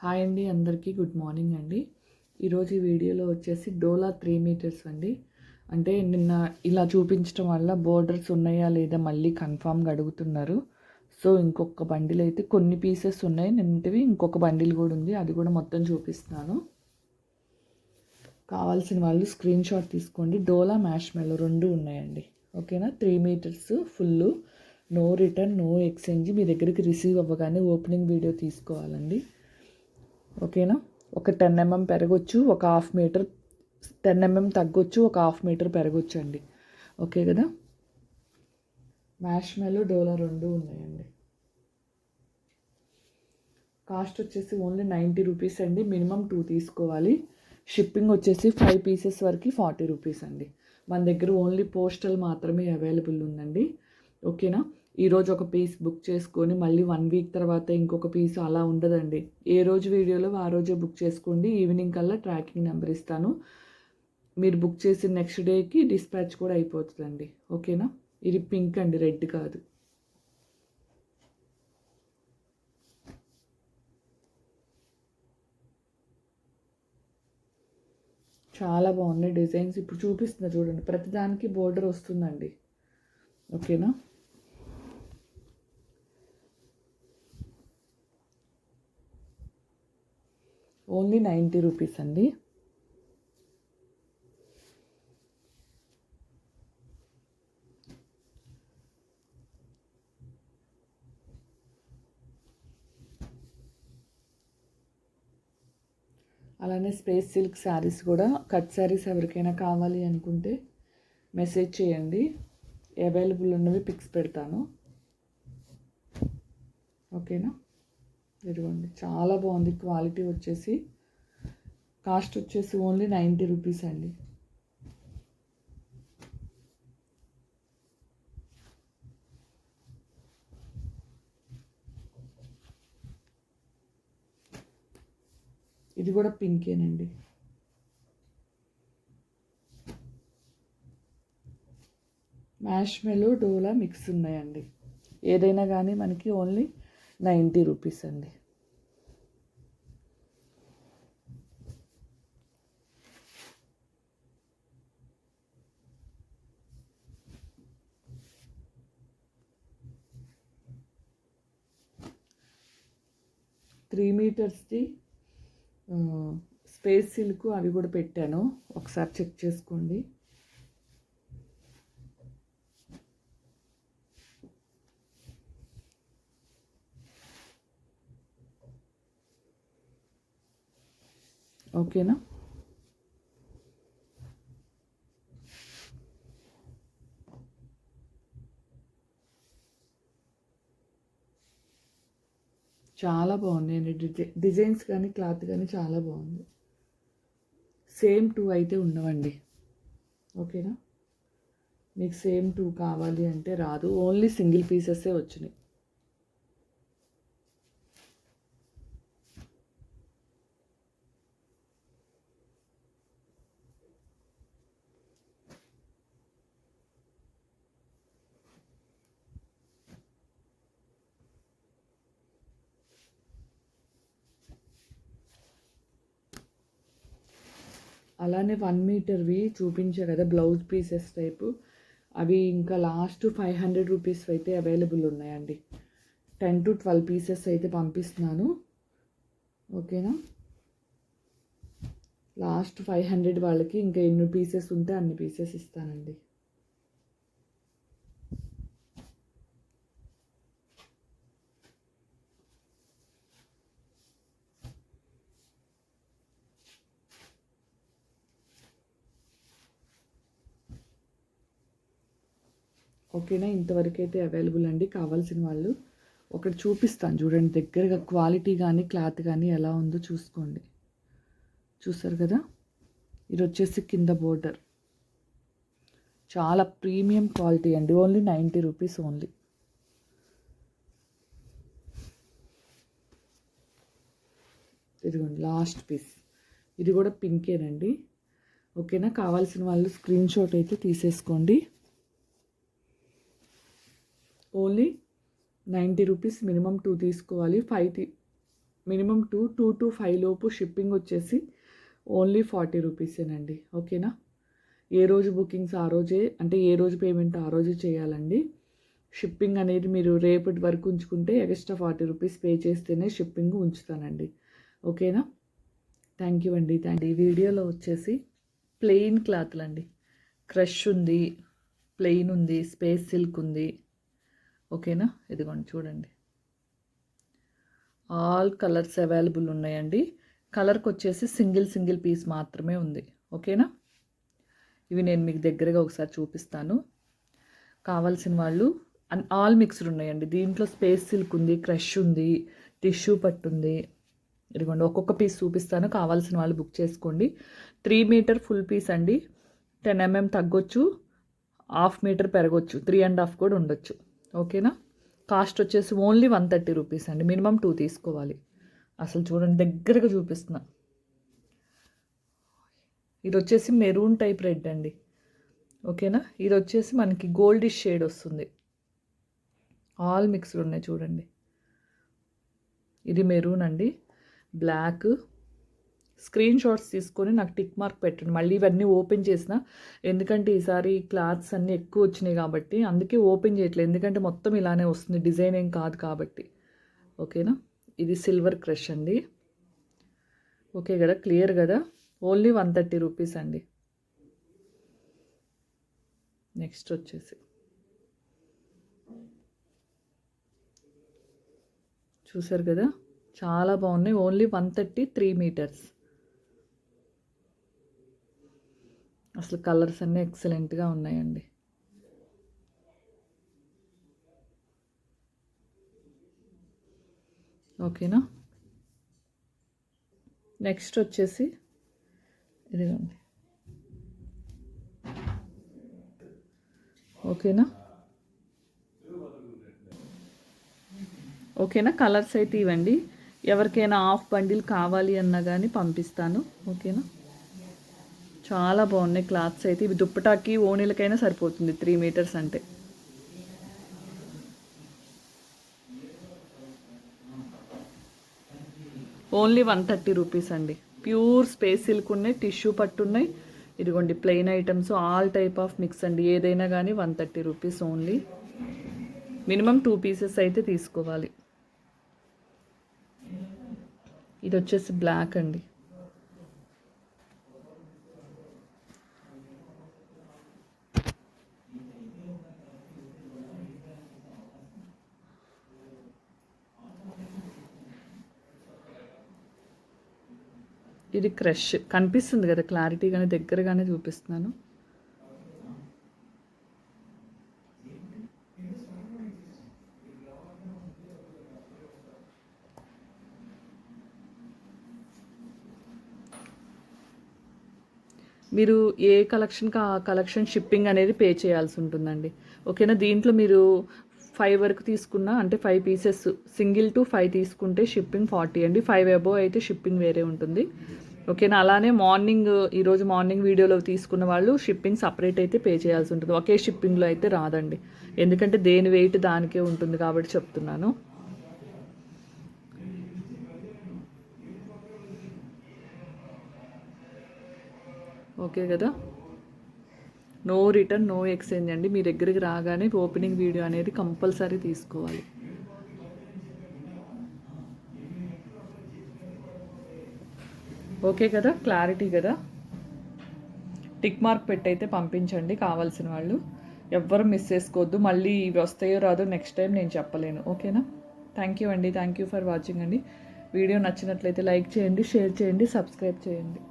Hi అండి, అందరికీ good morning అండి. ఈరోజు ఈ వీడియోలో వచ్చేసి డోలా 3 మీటర్స్ అండి. అంటే నిన్న ఇలా చూపించడం వల్ల బోర్డర్స్ ఉన్నాయా లేదా మళ్ళీ కన్ఫామ్గా అడుగుతున్నారు. సో ఇంకొక బండిల్ అయితే కొన్ని పీసెస్ ఉన్నాయి, నిన్నటివి ఇంకొక బండిల్ కూడా ఉంది, అది కూడా మొత్తం చూపిస్తాను. కావాల్సిన వాళ్ళు స్క్రీన్ షాట్ తీసుకోండి. డోలా మ్యాష్ మెలో రెండు ఉన్నాయండి. ఓకేనా, 3 metres full, no return no exchange. మీ దగ్గరికి రిసీవ్ అవ్వగానే ఓపెనింగ్ వీడియో తీసుకోవాలండి. ఓకేనా, ఒక 10 mm పెరగొచ్చు, ఒక హాఫ్ మీటర్ 10 mm తగ్గొచ్చు, ఒక హాఫ్ మీటర్ పెరగొచ్చు అండి. ఓకే కదా. మ్యాష్ మెలో డోలా రెండు ఉన్నాయండి. కాస్ట్ వచ్చేసి ఓన్లీ 90 రూపీస్ అండి. మినిమం 2 తీసుకోవాలి. షిప్పింగ్ వచ్చేసి 5 పీసెస్ వరకు 40 రూపీస్ అండి. మన దగ్గర ఓన్లీ పోస్టల్ మాత్రమే అవైలబుల్ ఉందండి. ఓకేనా, ఈరోజు ఒక పీస్ బుక్ చేసుకొని మళ్ళీ 1 వీక్ తర్వాత ఇంకొక పీస్ అలా ఉండదండి. ఏ రోజు వీడియోలో ఆ రోజే బుక్ చేసుకోండి. ఈవినింగ్ కల్లా ట్రాకింగ్ నెంబర్ ఇస్తాను. మీరు బుక్ చేసిన నెక్స్ట్ డేకి డిస్పాచ్ కూడా అయిపోతుందండి. ఓకేనా, ఇది పింక్ అండి, రెడ్ కాదు. చాలా బాగున్నాయి డిజైన్స్. ఇప్పుడు చూపిస్తున్నా చూడండి, ప్రతిదానికి బోర్డర్ వస్తుందండి. ఓకేనా, ఓన్లీ 90 రూపీస్ అండి. అలానే స్పేస్ సిల్క్ శారీస్ కూడా, కట్ శారీస్ ఎవరికైనా కావాలి అనుకుంటే మెసేజ్ చేయండి. అవైలబుల్ ఉన్నవి పిక్స్ పెడతాను. ఓకేనా, ఇదిగోండి, చాలా బాగుంది. క్వాలిటీ వచ్చేసి కాస్ట్ వచ్చేసి ఓన్లీ 90 రూపీస్ అండి. ఇది కూడా పింకేనండి. మ్యాష్ మెలో డోలా మిక్స్ ఉన్నాయండి. ఏదైనా కానీ మనకి ఓన్లీ 90 రూపీస్ అండి. త్రీ మీటర్స్ది స్పేస్ సిల్క్ అవి కూడా పెట్టాను, ఒకసారి చెక్ చేసుకోండి. ఓకేనా, చాలా బాగున్నాయండి. డిజైన్స్ కానీ క్లాత్ కానీ చాలా బాగుంది. సేమ్ 2 అయితే ఉండవండి. ఓకేనా, మీకు సేమ్ 2 కావాలి అంటే రాదు, ఓన్లీ సింగిల్ పీసెస్సే వచ్చినాయి. అలానే 1 మీటర్వి చూపించే కదా బ్లౌజ్ పీసెస్ టైపు, అవి ఇంకా లాస్ట్ 500 రూపీస్ అయితే అవైలబుల్ ఉన్నాయండి. 10 to 12 పీసెస్ అయితే పంపిస్తున్నాను. ఓకేనా, లాస్ట్ 500 వాళ్ళకి ఇంకా ఎన్ని పీసెస్ ఉంటే అన్ని పీసెస్ ఇస్తానండి. ఓకేనా, ఇంతవరకు అయితే అవైలబుల్ అండి. కావాల్సిన వాళ్ళు ఒకటి చూపిస్తాను చూడండి, దగ్గరగా క్వాలిటీ కానీ క్లాత్ కానీ ఎలా ఉందో చూసుకోండి. చూసారు కదా, ఇది వచ్చేసి కింద బోర్డర్, చాలా ప్రీమియం క్వాలిటీ అండి. Only 90 rupees only. ఇదిగోండి లాస్ట్ పీస్, ఇది కూడా పింకేనండి. ఓకేనా, కావాల్సిన వాళ్ళు స్క్రీన్ షాట్ అయితే తీసేసుకోండి. ఓన్లీ 90 రూపీస్, మినిమం 2 తీసుకోవాలి. మినిమం 2 to 5 లోపు షిప్పింగ్ వచ్చేసి ఓన్లీ 40 రూపీసేనండి. ఓకేనా? ఏ రోజు బుకింగ్స్ ఆ రోజే, అంటే ఏ రోజు పేమెంట్ ఆ రోజే చేయాలండి. షిప్పింగ్ అనేది మీరు రేపటి వరకు ఉంచుకుంటే ఎక్స్ట్రా 40 రూపీస్ పే చేస్తేనే షిప్పింగ్ ఉంచుతానండి. ఓకేనా? థ్యాంక్ యూ అండి. ఈ వీడియోలో వచ్చేసి ప్లెయిన్ క్లాత్లు అండి. క్రష్ ఉంది, ప్లెయిన్ ఉంది, స్పేస్ సిల్క్ ఉంది. ఓకేనా? ఇదిగోండి చూడండి, ఆల్ కలర్స్ అవైలబుల్ ఉన్నాయండి. కలర్కి వచ్చేసి సింగిల్ పీస్ మాత్రమే ఉంది. ఓకేనా? ఇవి నేను మీకు దగ్గరగా ఒకసారి చూపిస్తాను. కావాల్సిన వాళ్ళు ఆల్ మిక్స్డ్ ఉన్నాయండి. దీంట్లో స్పేస్ సిల్క్ ఉంది, క్రష్ ఉంది, టిష్యూ పట్టు ఉంది. ఇదిగోండి ఒక్కొక్క పీస్ చూపిస్తాను, కావాల్సిన వాళ్ళు బుక్ చేసుకోండి. 3 మీటర్ ఫుల్ పీస్ అండి. 10 mm తగ్గొచ్చు, 1/2 మీటర్ పెరగొచ్చు, 3.5 కూడా ఉండొచ్చు. ఓకేనా? కాస్ట్ వచ్చేసి ఓన్లీ 130 రూపీస్ అండి. మినిమం 2 తీసుకోవాలి. అసలు చూడండి, దగ్గరగా చూపిస్తున్నా. ఇది వచ్చేసి మెరూన్ టైప్ రెడ్ అండి. ఓకేనా? ఇది వచ్చేసి మనకి గోల్డిష్ షేడ్ వస్తుంది. ఆల్ మిక్స్డ్ ఉన్నాయి చూడండి. ఇది మెరూన్ అండి, బ్లాక్. స్క్రీన్ షాట్స్ తీసుకొని నాకు టిక్ మార్క్ పెట్టండి. మళ్ళీ ఇవన్నీ ఓపెన్ చేసిన, ఎందుకంటే ఈసారి క్లాత్స్ అన్నీ ఎక్కువ వచ్చినాయి కాబట్టి అందుకే ఓపెన్ చేయట్లేదు, ఎందుకంటే మొత్తం ఇలానే వస్తుంది, డిజైన్ ఏం కాదు కాబట్టి. ఓకేనా? ఇది సిల్వర్ క్రష్ అండి. ఓకే కదా? క్లియర్ కదా? ఓన్లీ 130 రూపీస్ అండి. నెక్స్ట్ వచ్చేసి చూసారు కదా, చాలా బాగున్నాయి. Only 130, 3 metres. అసలు కలర్స్ అన్నీ ఎక్సలెంట్గా ఉన్నాయండి. ఓకేనా? నెక్స్ట్ వచ్చేసి ఇదిగోండి. ఓకేనా? ఓకేనా? కలర్స్ అయితే ఇవ్వండి. ఎవరికైనా హాఫ్ బండిల్ కావాలి అన్నా కానీ పంపిస్తాను. ఓకేనా? చాలా బాగున్నాయి క్లాత్స్ అయితే. ఇవి దుప్పటాకి ఓణీలకైనా సరిపోతుంది, 3 మీటర్స్ అంటే. ఓన్లీ 130 రూపీస్ అండి. ప్యూర్ స్పేస్ సిల్క్ ఉన్నాయి, టిష్యూ పట్టు ఉన్నాయి. ఇదిగోండి plain items, all type of mix అండి. ఏదైనా కానీ 130 రూపీస్ ఓన్లీ. మినిమం 2 పీసెస్ అయితే తీసుకోవాలి. ఇది వచ్చేసి బ్లాక్ అండి. ఇది క్రష్. కనిపిస్తుంది కదా క్లారిటీగానే, దగ్గరగానే చూపిస్తున్నాను. మీరు ఏ కలెక్షన్కి ఆ కలెక్షన్ షిప్పింగ్ అనేది పే చేయాల్సి ఉంటుందండి. ఓకేనా? దీంట్లో మీరు 5 వరకు తీసుకున్నా, అంటే 5 పీసెస్, సింగిల్ టు 5 తీసుకుంటే షిప్పింగ్ 40 అండి. 5 అబోవ్ అయితే షిప్పింగ్ వేరే ఉంటుంది. ఓకేనా? అలానే ఈరోజు మార్నింగ్ వీడియోలో తీసుకున్న వాళ్ళు షిప్పింగ్ సపరేట్ అయితే పే చేయాల్సి ఉంటుంది. ఒకే షిప్పింగ్లో అయితే రాదండి, ఎందుకంటే దేని వెయిట్ దానికే ఉంటుంది కాబట్టి చెప్తున్నాను. ఓకే కదా? నో రిటర్న్, నో ఎక్స్చేంజ్ అండి. మీ దగ్గరికి రాగానే ఓపెనింగ్ వీడియో అనేది కంపల్సరీ తీసుకోవాలి. ఓకే కదా? క్లారిటీ కదా? టిక్ మార్క్ పెట్టయితే పంపించండి కావాల్సిన వాళ్ళు. ఎవ్వరు మిస్ చేసుకోవద్దు. మళ్ళీ ఇవి వస్తాయో రాదో నెక్స్ట్ టైం నేను చెప్పలేను. ఓకేనా? థ్యాంక్ యూ అండి. థ్యాంక్ యూ ఫర్ వాచింగ్ అండి. వీడియో నచ్చినట్లయితే లైక్ చేయండి, షేర్ చేయండి, సబ్స్క్రైబ్ చేయండి.